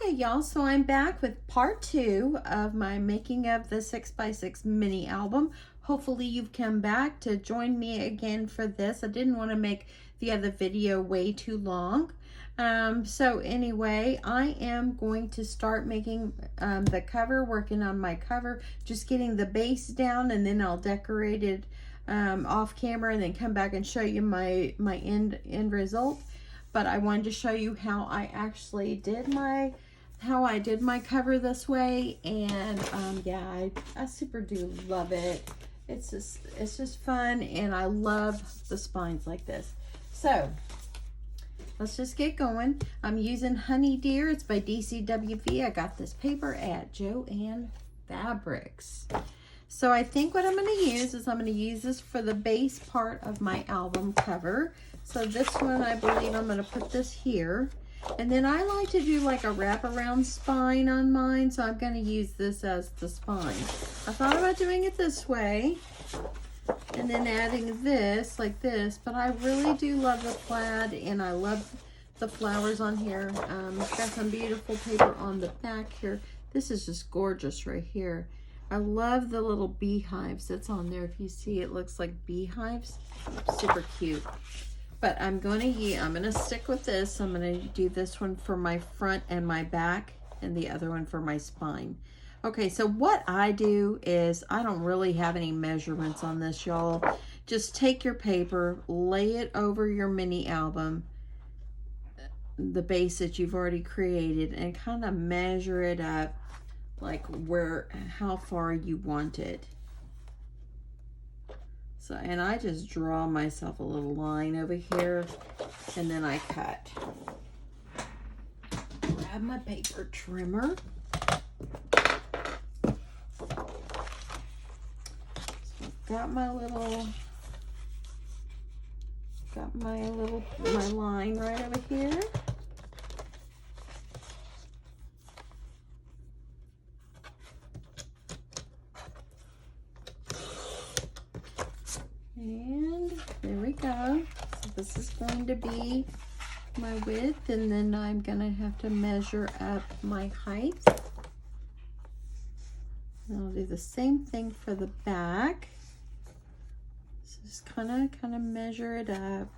Okay, y'all, so I'm back with part 2 of my making of the 6x6 mini album. Hopefully you've come back to join me again for this. I didn't want to make the other video way too long. So anyway, I am going to start making the cover, working on my cover, just getting the base down, and then I'll decorate it off camera and then come back and show you my end result. But I wanted to show you how I actually did my cover this way, and yeah, I super do love it. It's just fun, and I love the spines like this. So let's just get going. I'm using Honey Deer. It's by DCWV. I got this paper at Joann Fabrics. So I think what I'm going to use is I'm going to use this for the base part of my album cover. So this one, I believe I'm going to put this here. And then I like to do like a wraparound spine on mine, so I'm going to use this as the spine. I thought about doing it this way and then adding this like this, but I really do love the plaid, and I love the flowers on here. It's got some beautiful paper on the back here. This is just gorgeous right here. I love the little beehives that's on there. If you see, it looks like beehives. Super cute. But I'm gonna stick with this. I'm gonna do this one for my front and my back, and the other one for my spine. Okay, so what I do is I don't really have any measurements on this, y'all. Just take your paper, lay it over your mini album, the base that you've already created, and kind of measure it up like how far you want it. So, and I just draw myself a little line over here, and then I cut. Grab my paper trimmer. So I've got my line right over here. And there we go. So this is going to be my width, and then I'm gonna have to measure up my height. And I'll do the same thing for the back. So just kind of measure it up.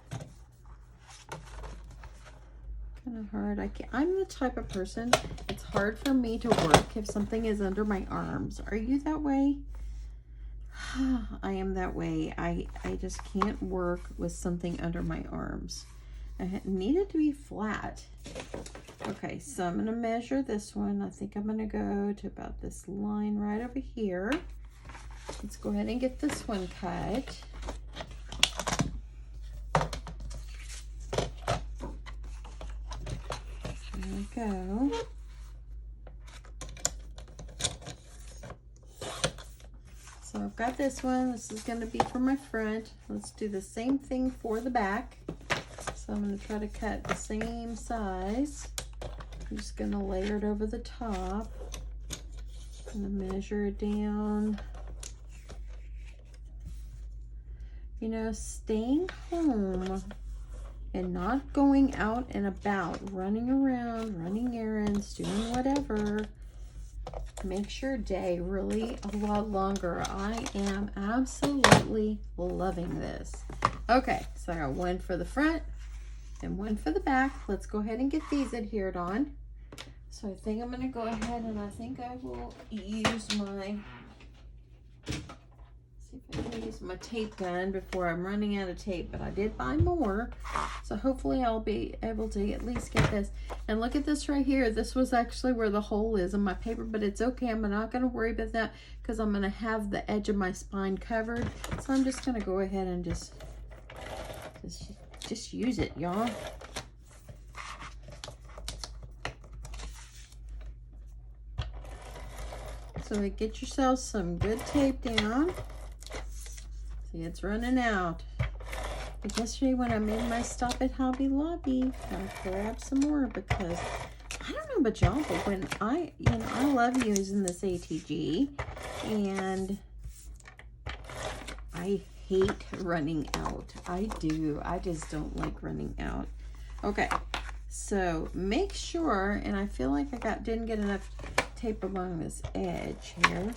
Kind of hard. I'm the type of person, it's hard for me to work if something is under my arms. Are you that way? I am that way. I just can't work with something under my arms. I need it to be flat. Okay, so I'm going to measure this one. I think I'm going to go to about this line right over here. Let's go ahead and get this one cut. There we go. So I've got this one. This is going to be for my front. Let's do the same thing for the back. So I'm going to try to cut the same size. I'm just going to layer it over the top. I'm going to measure it down. You know, staying home and not going out and about, running around, running errands, doing whatever, makes your day really a lot longer. I am absolutely loving this. Okay, so I got one for the front and one for the back. Let's go ahead and get these adhered on. So I think I'm going to go ahead, and I think I will use my, see if I can use my tape gun before I'm running out of tape, but I did buy more. So hopefully I'll be able to at least get this. And look at this right here. This was actually where the hole is in my paper, but it's okay. I'm not going to worry about that because I'm going to have the edge of my spine covered. So I'm just going to go ahead and just use it, y'all. So get yourself some good tape down. See, it's running out. But yesterday when I made my stop at Hobby Lobby, I grabbed some more because I don't know about y'all, but when I love using this ATG, and I hate running out. I do. I just don't like running out. Okay, So make sure, and I feel like I didn't get enough tape along this edge here.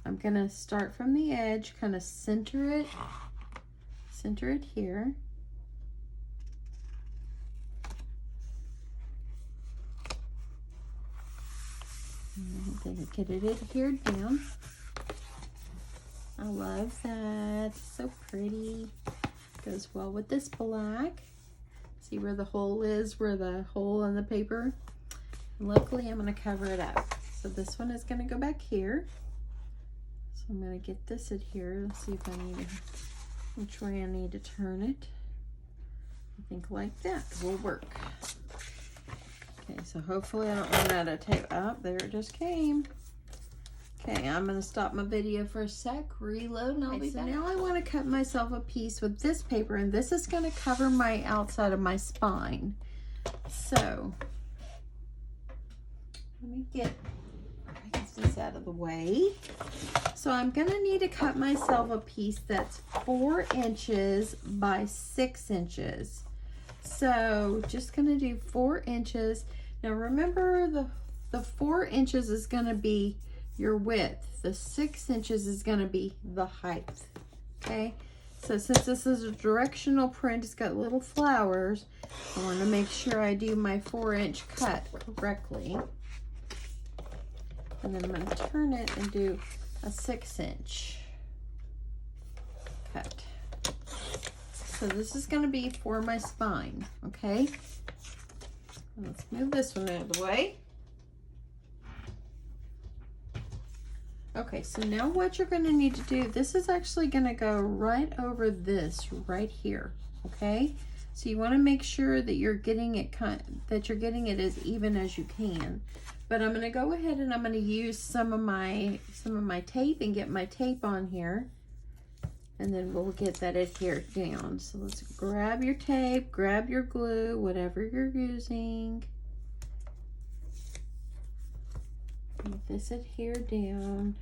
I'm gonna start from the edge, kind of center it here. And then get it adhered down. I love that, so pretty. Goes well with this black. See where the hole is, where the hole in the paper? And luckily I'm gonna cover it up. So this one is gonna go back here. So I'm gonna get this adhered. Let's see if I need which way I need to turn it. I think like that will work. Okay, so hopefully I don't run out of tape. Oh, there it just came. Okay, I'm gonna stop my video for a sec, reload, and I'll be back. Now I wanna cut myself a piece with this paper, and this is gonna cover my outside of my spine. So, let me get this out of the way. So I'm gonna need to cut myself a piece that's 4 inches by 6 inches. So just gonna do 4 inches. Now remember the 4 inches is gonna be your width. The 6 inches is gonna be the height, okay? So since this is a directional print, it's got little flowers, I wanna make sure I do my 4-inch cut correctly. And then I'm gonna turn it and do a 6-inch cut. So this is gonna be for my spine, okay? Let's move this one out of the way. Okay, so now what you're gonna need to do, this is actually gonna go right over this right here, okay? So you wanna make sure that you're getting it as even as you can. But I'm gonna go ahead and I'm gonna use some of my tape and get my tape on here. And then we'll get that adhered down. So let's grab your tape, grab your glue, whatever you're using. Get this adhered down.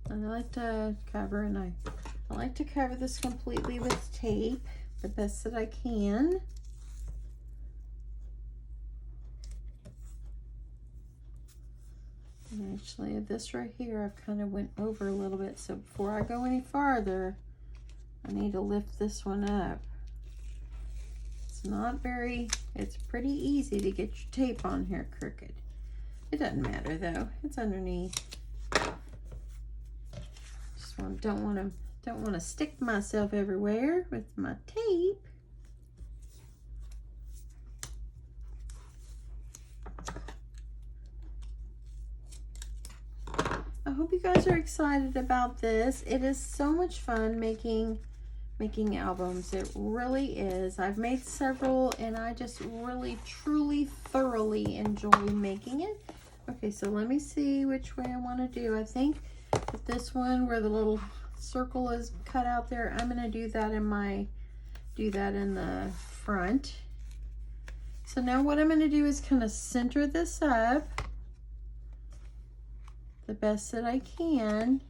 And I like to cover, I like to cover this completely with tape, the best that I can. And actually, this right here, I've kind of went over a little bit. So before I go any farther, I need to lift this one up. It's pretty easy to get your tape on here crooked. It doesn't matter though, it's underneath. Don't want to stick myself everywhere with my tape. I hope you guys are excited about this. It is so much fun making albums. It really is. I've made several and I just really, truly, thoroughly enjoy making it. Okay, so let me see which way I want to do. I think with this one where the little circle is cut out there, I'm going to do that in the front. So now what I'm going to do is kind of center this up the best that I can.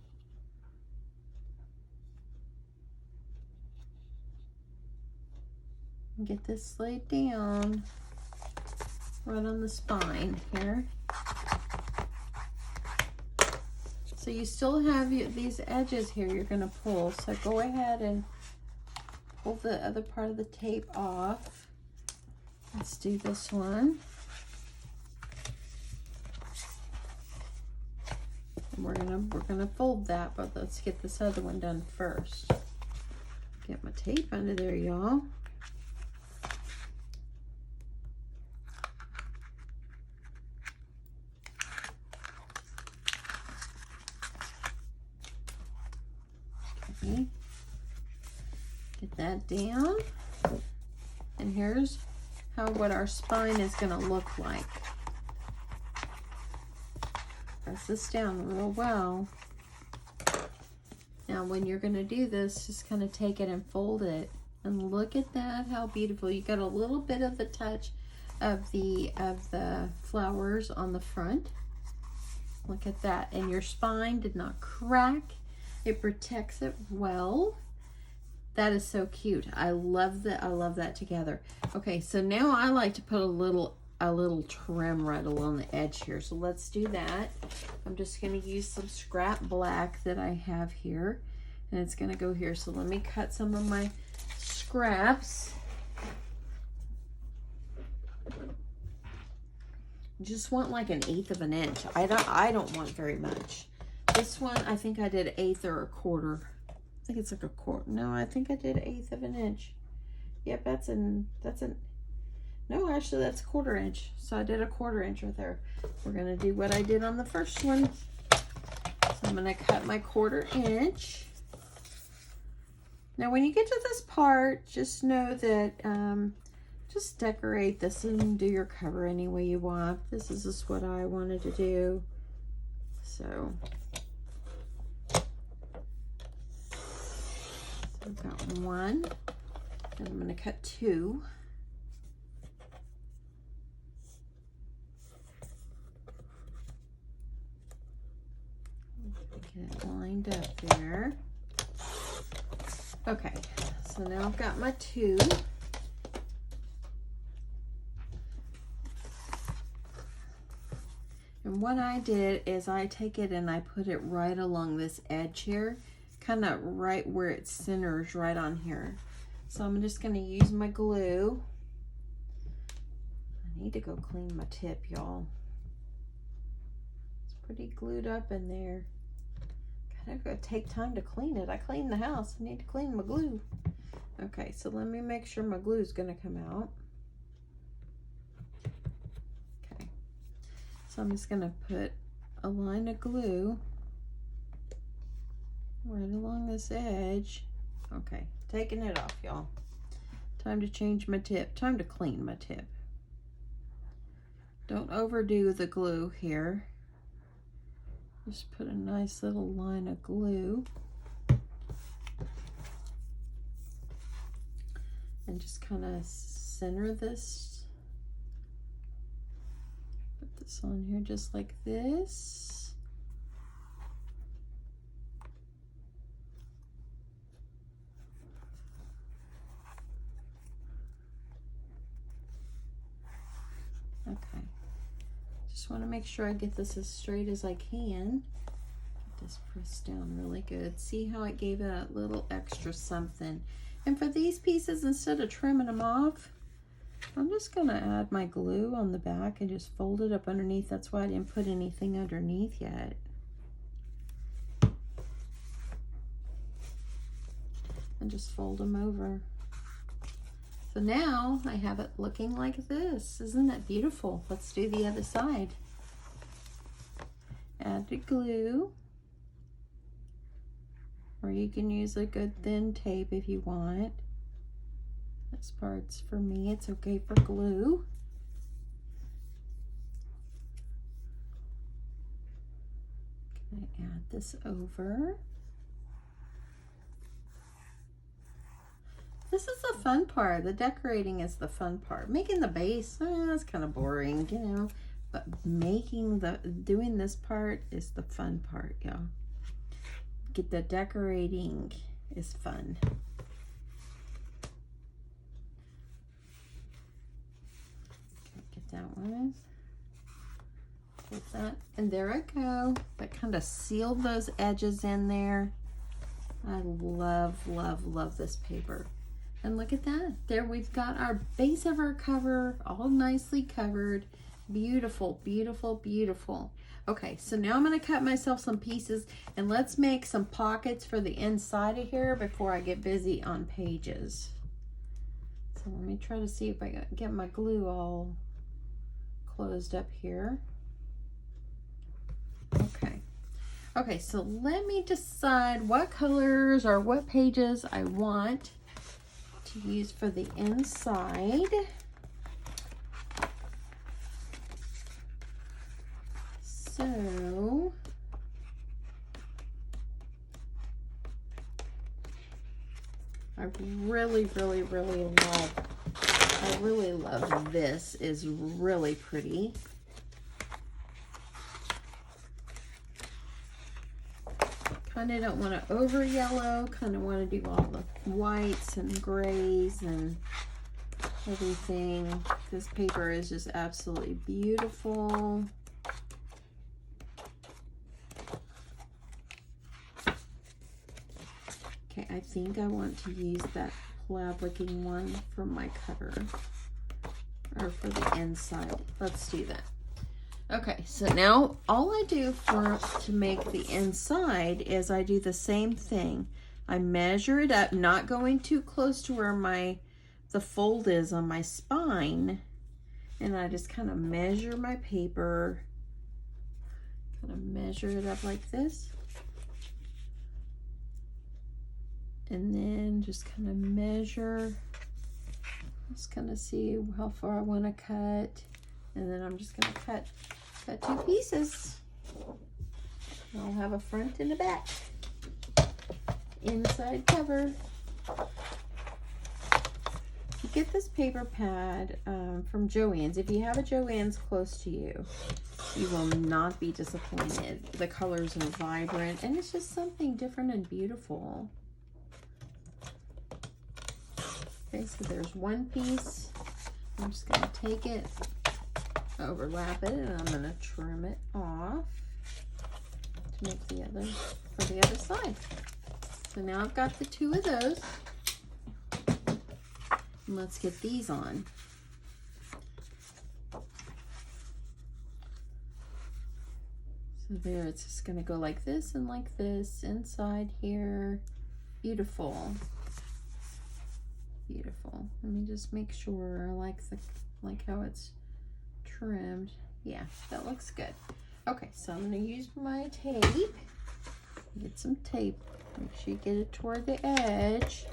And get this laid down right on the spine here. So you still have these edges here you're going to pull. So go ahead and pull the other part of the tape off. Let's do this one. And we're gonna fold that, but let's get this other one done first. Get my tape under there, y'all. Okay. Get that down. And here's what our spine is gonna look like. Press this down real well. Now when you're going to do this, just kind of take it and fold it. And look at that, how beautiful. You got a little bit of the touch of the flowers on the front. Look at that. And your spine did not crack. It protects it well. That is so cute. I love that. I love that together. Okay, so now I like to put a little trim right along the edge here. So let's do that. I'm just going to use some scrap black that I have here, and it's going to go here. So let me cut some of my scraps. Just want like 1/8 of an inch. I don't want very much. This one, I think I did 1/8 or 1/4. I think it's like 1/4. No, I think I did 1/8 of an inch. Yep, no, actually that's 1/4 inch. So I did 1/4 inch right there. We're gonna do what I did on the first one. So I'm gonna cut my 1/4 inch. Now when you get to this part, just know that just decorate this and do your cover any way you want. This is just what I wanted to do. So I've got one, and I'm going to cut 2. Get it lined up there. Okay, so now I've got my 2. And what I did is I take it and I put it right along this edge here, kind of right where it centers right on here. So I'm just going to use my glue. I need to go clean my tip, y'all. It's pretty glued up in there. Gotta take time to clean it. I cleaned the house. I need to clean my glue. Okay, so let me make sure my glue is going to come out. So I'm just going to put a line of glue right along this edge. Okay, taking it off, y'all. Time to change my tip. Time to clean my tip. Don't overdo the glue here. Just put a nice little line of glue. And just kind of center this. On here just like this. Okay, just want to make sure I get this as straight as I can. Get this pressed down really good. See how it gave it a little extra something. And for these pieces, instead of trimming them off, I'm just going to add my glue on the back and just fold it up underneath. That's why I didn't put anything underneath yet. And just fold them over. So now I have it looking like this. Isn't that beautiful? Let's do the other side. Add the glue. Or you can use a good thin tape if you want. This part's for me, it's okay for glue. Can I add this over? This is the fun part. The decorating is the fun part. Making the base, that's kind of boring, you know. But doing this part is the fun part, y'all. Get the decorating is fun. That one, put that, and there I go. That kind of sealed those edges in there. I love, love, love this paper. And look at that. There we've got our base of our cover all nicely covered. Beautiful, beautiful, beautiful. Okay, so now I'm going to cut myself some pieces, and let's make some pockets for the inside of here before I get busy on pages. So let me try to see if I get my glue all closed up here. Okay, so let me decide what colors or what pages I want to use for the inside. So I really, really, really love I really love this. Is really pretty. Kind of don't want to over yellow. Kind of want to do all the whites and grays and everything. This paper is just absolutely beautiful. Okay, I think I want to use that plaid looking one for my cutter, or for the inside. Let's do that. Okay, so now all I do to make the inside is I do the same thing. I measure it up, not going too close to where the fold is on my spine, and I just kind of measure my paper, kind of measure it up like this, and then just kind of measure, just kind of see how far I want to cut, and then I'm just going to cut 2 pieces. I'll have a front and a back. Inside cover. You get this paper pad from Joann's. If you have a Joann's close to you, you will not be disappointed. The colors are vibrant, and it's just something different and beautiful. Okay, so there's one piece. I'm just going to take it, overlap it, and I'm going to trim it off to make the other for the other side. So now I've got the 2 of those, and let's get these on. So there, it's just going to go like this and like this inside here. Beautiful, beautiful. Let me just make sure I like how it's trimmed. Yeah, that looks good. Okay, so I'm going to use my tape. Get some tape. Make sure you get it toward the edge.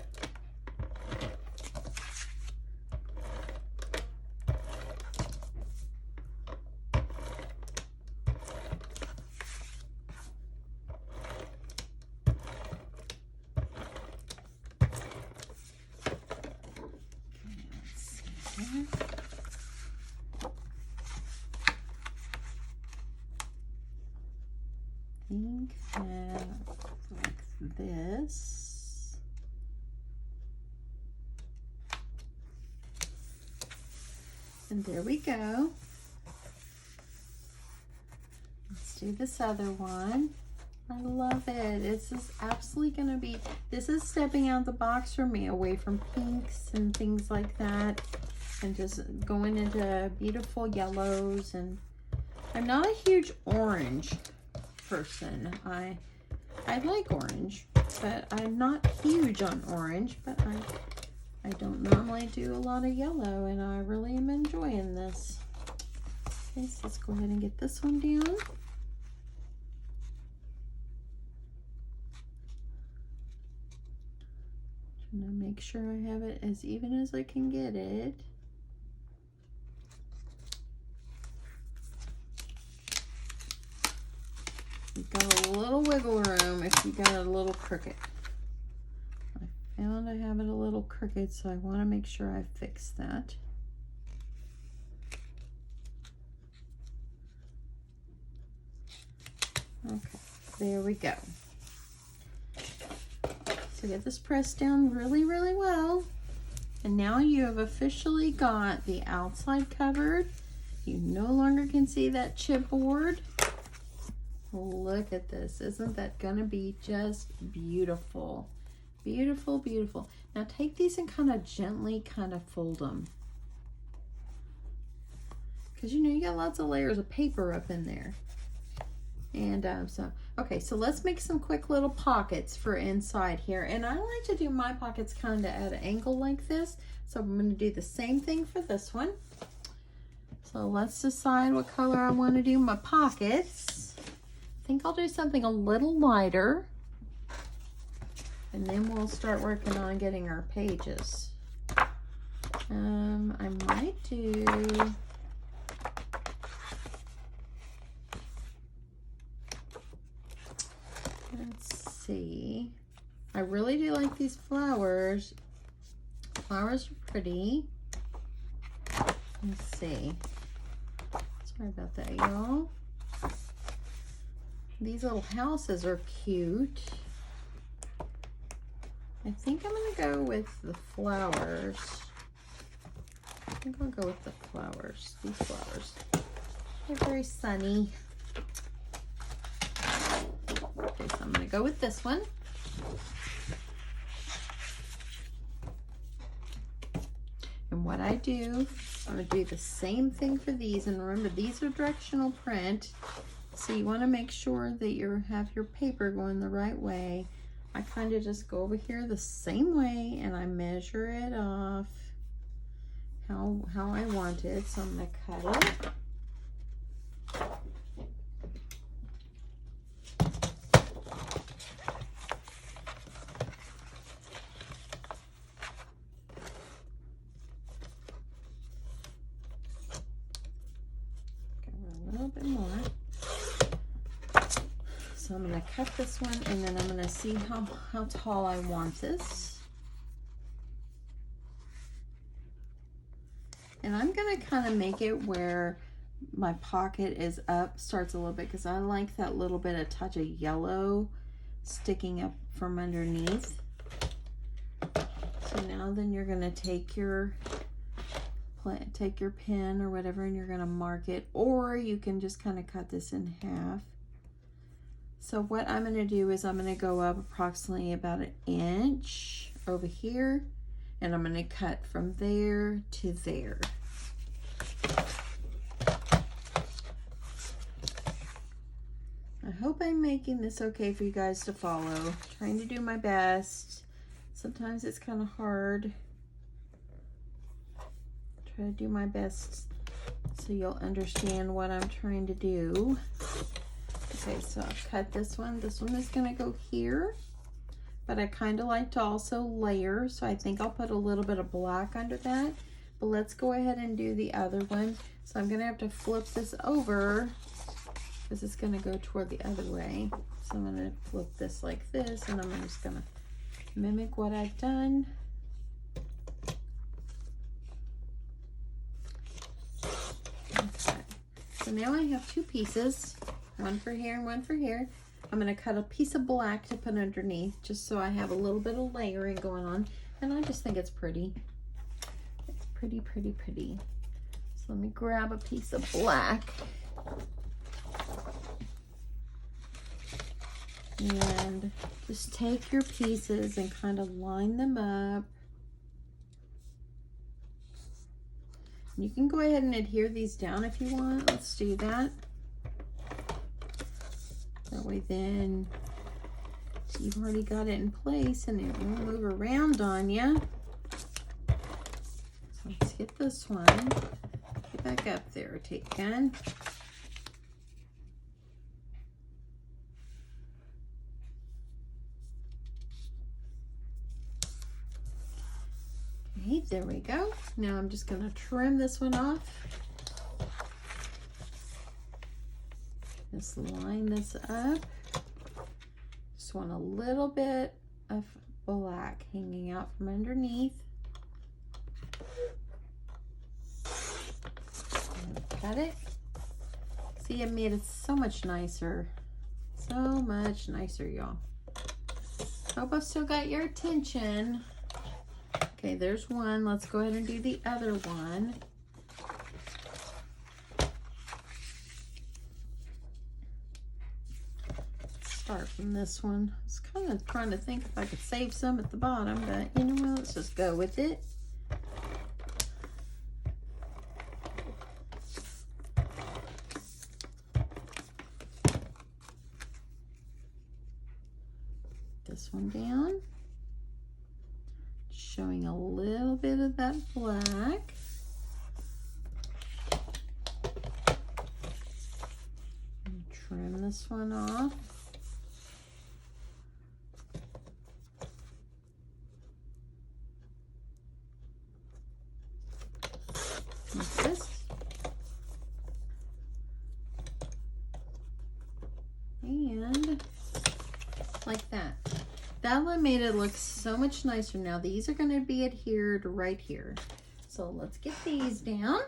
Think that like this. And there we go. Let's do this other one. I love it. This is absolutely going to be, this is stepping out of the box for me, away from pinks and things like that, and just going into beautiful yellows. And I'm not a huge orange person. I like orange, but I'm not huge on orange, but I don't normally do a lot of yellow, and I really am enjoying this. Okay, so let's go ahead and get this one down. Trying to make sure I have it as even as I can get it. You've got a little wiggle room if you got it a little crooked. I found I have it a little crooked, so I want to make sure I fix that. Okay, there we go. So get this pressed down really, really well. And now you have officially got the outside covered. You no longer can see that chipboard. Look at this. Isn't that gonna be just beautiful? Beautiful, beautiful. Now take these and kind of gently kind of fold them. Because you know you got lots of layers of paper up in there. And okay, so let's make some quick little pockets for inside here. And I like to do my pockets kind of at an angle like this. So I'm going to do the same thing for this one. So let's decide what color I want to do my pockets. I think I'll do something a little lighter. And then we'll start working on getting our pages. I might do... Let's see. I really do like these flowers. Flowers are pretty. Let's see. Sorry about that, y'all. These little houses are cute. I think I'm gonna go with the flowers. I think I'll go with the flowers. These flowers. They're very sunny. Okay, so I'm gonna go with this one. And what I do, I'm gonna do the same thing for these. And remember, these are directional print. So you wanna make sure that you have your paper going the right way. I kind of just go over here the same way and I measure it off how I want it. So I'm gonna cut it. A little bit more. So I'm going to cut this one and then I'm going to see how tall I want this. And I'm going to kind of make it where my pocket is up, starts a little bit, because I like that little bit of touch of yellow sticking up from underneath. So now then you're going to take your pen or whatever and you're going to mark it, or you can just kind of cut this in half. So what I'm going to do is I'm going to go up approximately about 1 inch over here, and I'm going to cut from there to there. I hope I'm making this okay for you guys to follow. Trying to do my best. Sometimes it's kind of hard. Try to do my best so you'll understand what I'm trying to do. Okay, so I've cut this one. This one is going to go here, but I kind of like to also layer, so I think I'll put a little bit of black under that. But let's go ahead and do the other one. So I'm going to have to flip this over because it's going to go toward the other way. So I'm going to flip this like this, and I'm just going to mimic what I've done. Okay, so now I have 2 pieces. One for here and one for here. I'm going to cut a piece of black to put underneath just so I have a little bit of layering going on. And I just think it's pretty. It's pretty, pretty, pretty. So let me grab a piece of black. And just take your pieces and kind of line them up. You can go ahead and adhere these down if you want. Let's do that. That way then you've already got it in place and it won't move around on you. So let's get this one. Get back up there, take gun. Okay, there we go. Now I'm just going to trim this one off. Just line this up. Just want a little bit of black hanging out from underneath. And cut it. See, it made it so much nicer. So much nicer, y'all. Hope I've still got your attention. Okay, there's one. Let's go ahead and do the other one. Start from this one. I was kind of trying to think if I could save some at the bottom, but you know what, let's just go with it. This one down. Showing a little bit of that black. And trim this one off. Like this. And like that. That one made it look so much nicer. Now these are going to be adhered right here. So let's get these down.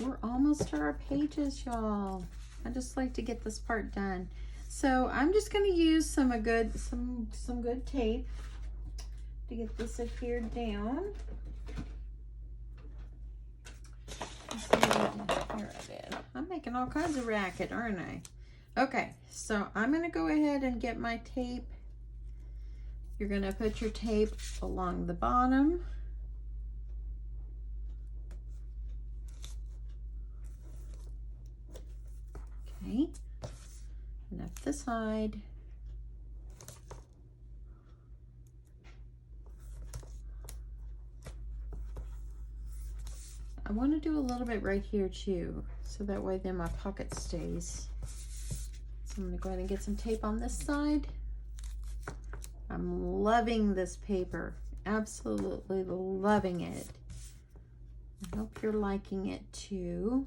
we're almost to our pages, y'all. I just like to get this part done. So I'm just going to use some good tape to get this adhered down. Here it is. I'm making all kinds of racket, aren't I? Okay, so I'm going to go ahead and get my tape. You're going to put your tape along the bottom. Okay, and up the side. I want to do a little bit right here too, so that way then my pocket stays. So I'm going to go ahead and get some tape on this side. I'm loving this paper, absolutely loving it. I hope you're liking it too.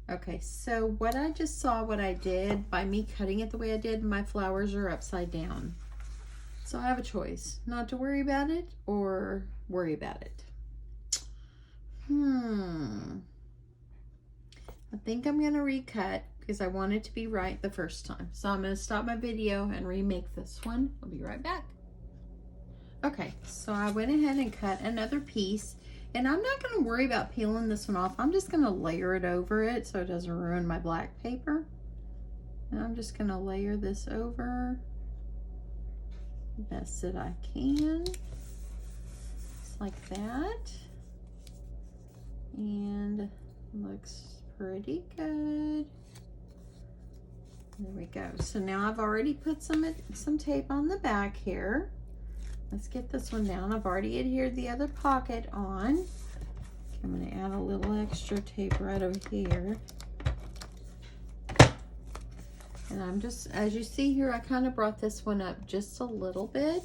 Okay, so what I just saw what I did by me cutting it the way I did, my flowers are upside down. So I have a choice, not to worry about it or worry about it. I think I'm gonna recut because I want it to be right the first time. So I'm gonna stop my video and remake this one. I'll be right back. Okay, so I went ahead and cut another piece. And I'm not going to worry about peeling this one off. I'm just going to layer it over it so it doesn't ruin my black paper. And I'm just going to layer this over the best that I can. Just like that. And looks pretty good. There we go. So now I've already put some tape on the back here. Let's get this one down. I've already adhered the other pocket on. I'm going to add a little extra tape right over here. And I'm just, as you see here, I kind of brought this one up just a little bit.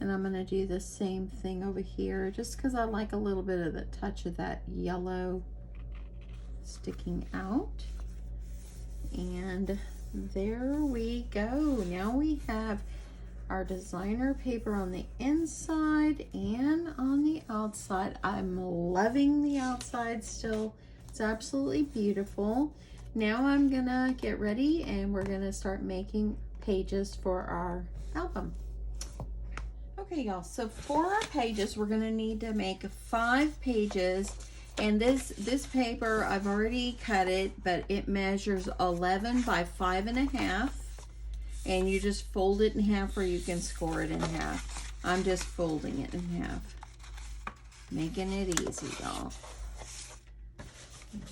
And I'm going to do the same thing over here, just because I like a little bit of the touch of that yellow sticking out. And there we go. Now we have our designer paper on the inside and on the outside. I'm loving the outside still. It's absolutely beautiful. Now I'm gonna get ready and we're gonna start making pages for our album. Okay, y'all, so for our pages, we're gonna need to make 5 pages. And this paper, I've already cut it, but it measures 11 by 5.5. And you just fold it in half, or you can score it in half. I'm just folding it in half. Making it easy, y'all.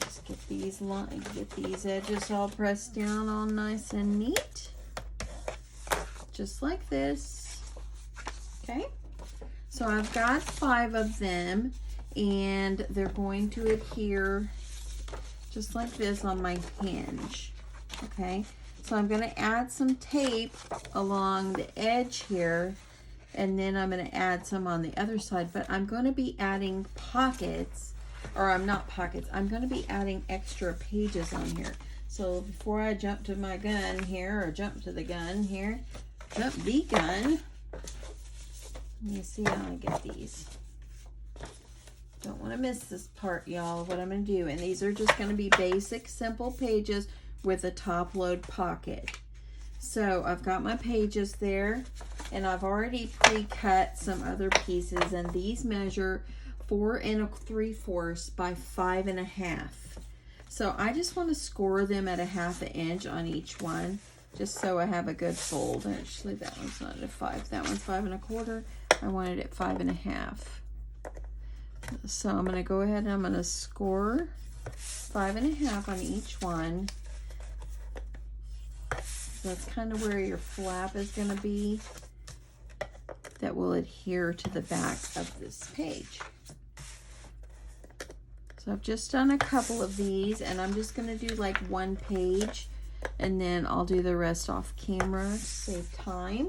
Just get these edges all pressed down all nice and neat. Just like this. Okay? So I've got 5 of them, and they're going to adhere just like this on my hinge. Okay? So I'm going to add some tape along the edge here, and then I'm going to add some on the other side, but I'm going to be adding pockets, or I'm not pockets, I'm going to be adding extra pages on here. So before I jump to my gun here, or jump to the gun here, let me see how I get these. Don't want to miss this part, y'all, what I'm going to do. And these are just going to be basic, simple pages with a top load pocket. So I've got my pages there, and I've already pre-cut some other pieces, and these measure 4 3/4 by 5.5. So I just want to score them at 1/2 inch on each one, just so I have a good fold. Actually, that one's not at 5. That one's 5 1/4. I want it at 5.5. So I'm going to go ahead and I'm going to score 5.5 on each one. That's kind of where your flap is going to be. That will adhere to the back of this page. So I've just done a couple of these, and I'm just going to do like 1 page, and then I'll do the rest off camera to save time.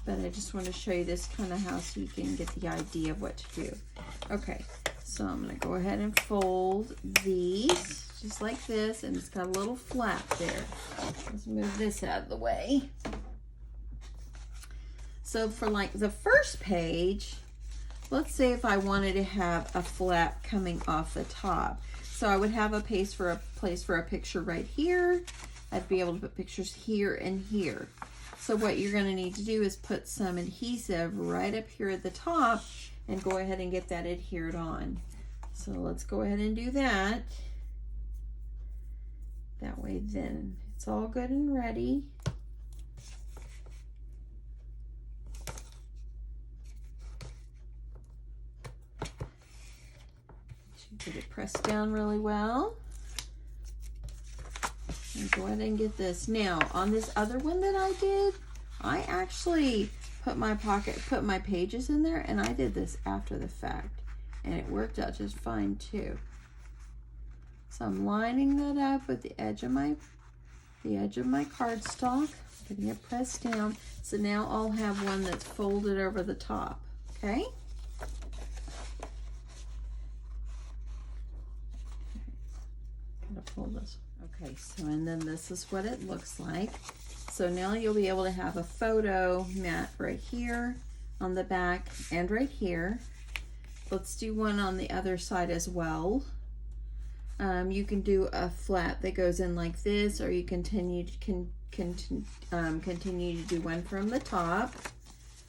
But I just want to show you this kind of how, so you can get the idea of what to do. Okay, so I'm going to go ahead and fold these just like this, and it's got a little flap there. Let's move this out of the way. So for like the first page, let's say if I wanted to have a flap coming off the top. So I would have a place for a picture right here. I'd be able to put pictures here and here. So what you're going to need to do is put some adhesive right up here at the top and go ahead and get that adhered on. So let's go ahead and do that. That way then it's all good and ready. Get it pressed down really well. And go ahead and get this. Now, on this other one that I did, I actually put my pages in there, and I did this after the fact, and it worked out just fine too. So I'm lining that up with the edge of my cardstock, getting it pressed down. So now I'll have one that's folded over the top. Okay. Gotta pull this. Okay, so and then this is what it looks like. So now you'll be able to have a photo mat right here on the back and right here. Let's do one on the other side as well. You can do a flap that goes in like this, or you continue to do one from the top.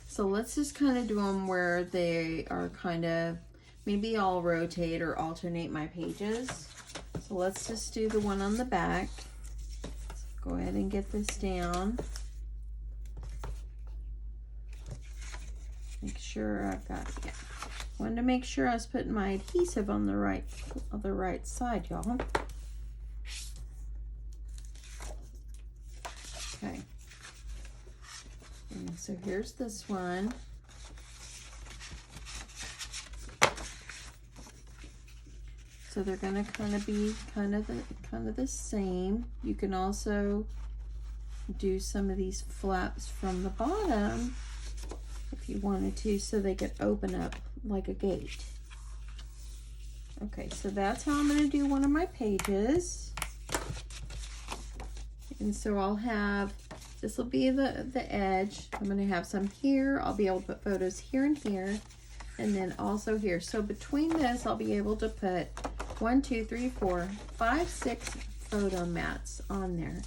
So let's just kind of do them where they are kind of, maybe I'll rotate or alternate my pages. So let's just do the one on the back. So go ahead and get this down. Make sure I've got, yeah. Wanted to make sure I was putting my adhesive on the right side, y'all. Okay. And so here's this one. So they're gonna kind of be kind of the same. You can also do some of these flaps from the bottom if you wanted to, so they could open up like a gate. Okay, so that's how I'm gonna do one of my pages. And so I'll have, this will be the edge. I'm gonna have some here. I'll be able to put photos here and here, and then also here. So between this, I'll be able to put 1, 2, 3, 4, 5, 6 photo mats on there.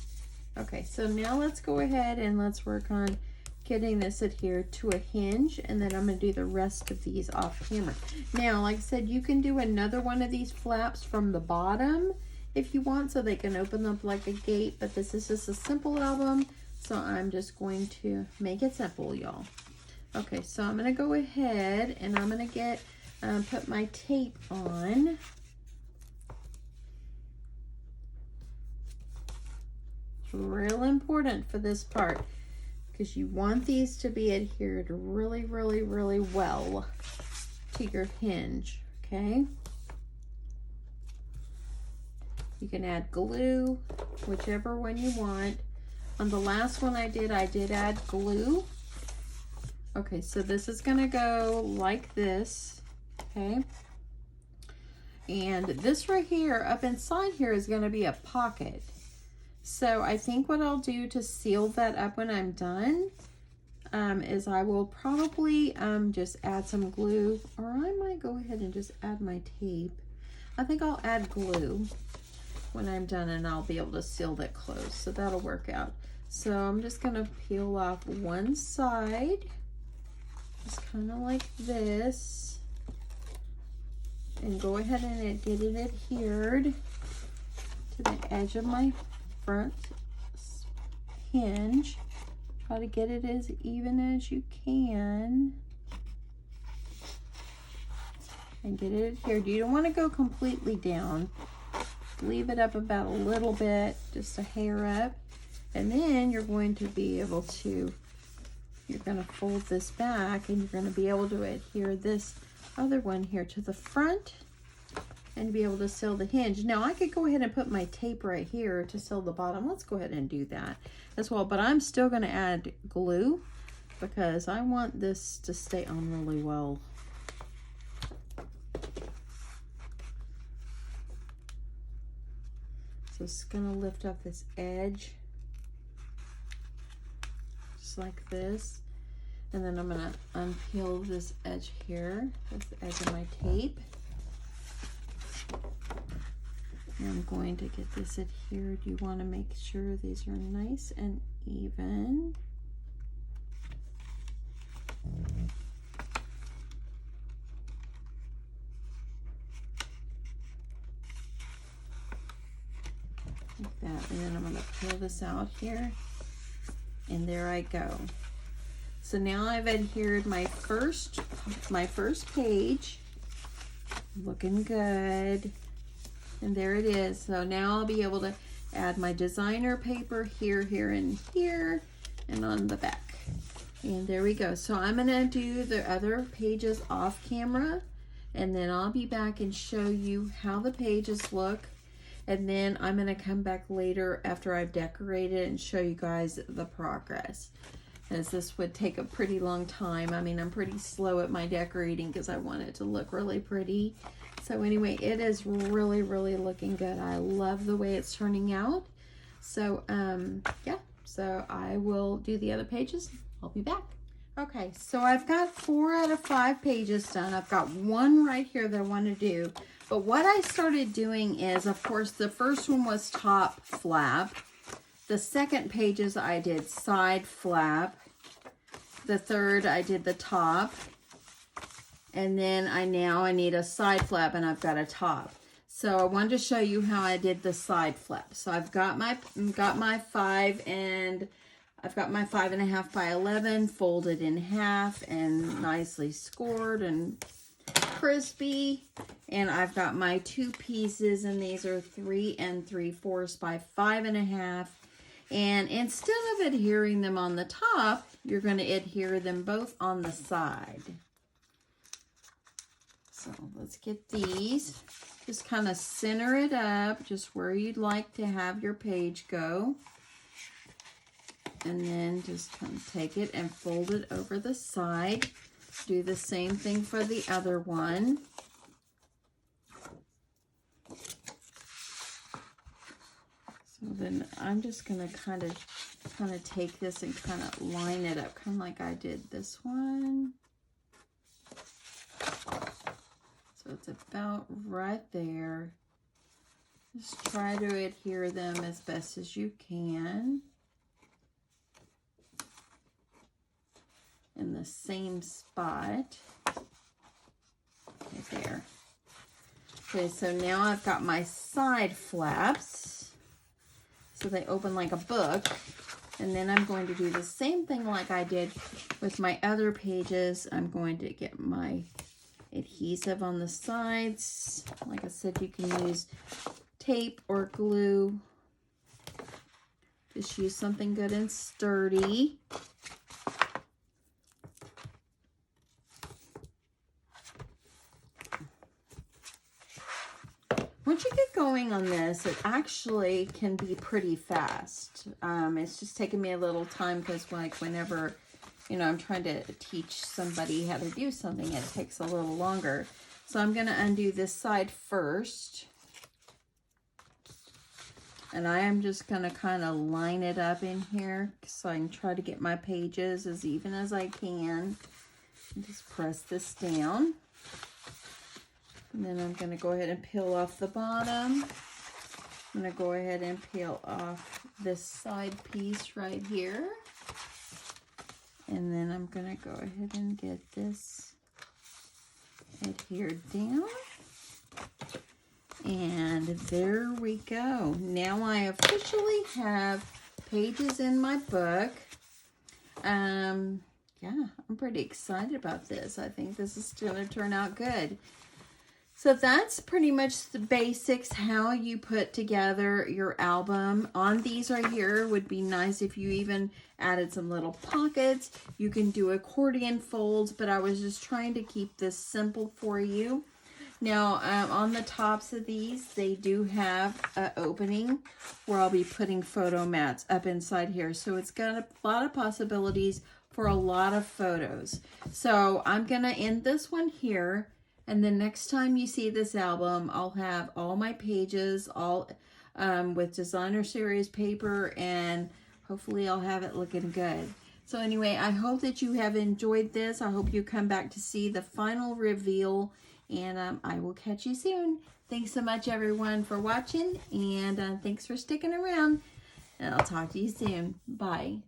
Okay, so now let's go ahead and let's work on getting this adhered to a hinge, and then I'm going to do the rest of these off camera. Now, like I said, you can do another one of these flaps from the bottom if you want, so they can open up like a gate, but this is just a simple album, so I'm just going to make it simple, y'all. Okay, so I'm going to go ahead and I'm going to get put my tape on. It's real important for this part, because you want these to be adhered really, really, really well to your hinge, okay? You can add glue, whichever one you want. On the last one I did add glue. Okay, so this is gonna go like this, okay? And this right here, up inside here, is gonna be a pocket. So I think what I'll do to seal that up when I'm done is I will probably just add some glue, or I might go ahead and just add my tape. I think I'll add glue when I'm done, and I'll be able to seal that closed, so that'll work out. So I'm just gonna peel off one side, just kind of like this, and go ahead and get it adhered to the edge of my front hinge. Try to get it as even as you can and get it adhered. You don't want to go completely down. Leave it up about a little bit, just a hair up, and then you're going to be able to, you're going to fold this back, and you're going to be able to adhere this other one here to the front and be able to seal the hinge. Now I could go ahead and put my tape right here to seal the bottom. Let's go ahead and do that as well, but I'm still going to add glue because I want this to stay on really well. So it's going to lift up this edge just like this. And then I'm gonna unpeel this edge here. That's the edge of my tape. And I'm going to get this adhered. You want to make sure these are nice and even. Like that. And then I'm going to peel this out here. And there I go. So now I've adhered my first page. Looking good. And there it is. So now I'll be able to add my designer paper here, here, and here, and on the back. And there we go. So I'm gonna do the other pages off camera, and then I'll be back and show you how the pages look. And then I'm gonna come back later after I've decorated and show you guys the progress, as this would take a pretty long time. I mean, I'm pretty slow at my decorating because I want it to look really pretty. So anyway, it is really, really looking good. I love the way it's turning out. So yeah, so I will do the other pages. I'll be back. Okay, so I've got 4 out of 5 pages done. I've got one right here that I want to do. But what I started doing is, of course, the first one was top flap. The second pages I did side flap. The third I did the top. And then I need a side flap, and I've got a top. So I wanted to show you how I did the side flap. So I've got my 5.5 by 11 folded in half and nicely scored and crispy. And I've got my 2 pieces, and these are 3 3/4 by 5.5. And instead of adhering them on the top, you're going to adhere them both on the side. So let's get these. Just kind of center it up, just where you'd like to have your page go. And then just kind of take it and fold it over the side. Do the same thing for the other one. So then I'm just going to kind of take this and kind of line it up, kind of like I did this one. So it's about right there. Just try to adhere them as best as you can. In the same spot. Right there. Okay, so now I've got my side flaps. So they open like a book. And then I'm going to do the same thing like I did with my other pages. I'm going to get my adhesive on the sides. Like I said, you can use tape or glue. Just use something good and sturdy. Once you get going on this, it actually can be pretty fast. It's just taken me a little time because, like, whenever, you know, I'm trying to teach somebody how to do something, it takes a little longer. So I'm going to undo this side first. And I am just going to kind of line it up in here so I can try to get my pages as even as I can. And just press this down. And then I'm going to go ahead and peel off the bottom. I'm going to go ahead and peel off this side piece right here. And then I'm going to go ahead and get this adhered down. And there we go. Now I officially have pages in my book. Yeah, I'm pretty excited about this. I think this is going to turn out good. So that's pretty much the basics, how you put together your album. On these right here would be nice if you even added some little pockets. You can do accordion folds, but I was just trying to keep this simple for you. Now, on the tops of these, they do have an opening where I'll be putting photo mats up inside here. So it's got a lot of possibilities for a lot of photos. So I'm going to end this one here. And then next time you see this album, I'll have all my pages all with designer series paper, and hopefully I'll have it looking good. So anyway, I hope that you have enjoyed this. I hope you come back to see the final reveal, and I will catch you soon. Thanks so much, everyone, for watching, and thanks for sticking around. And I'll talk to you soon. Bye.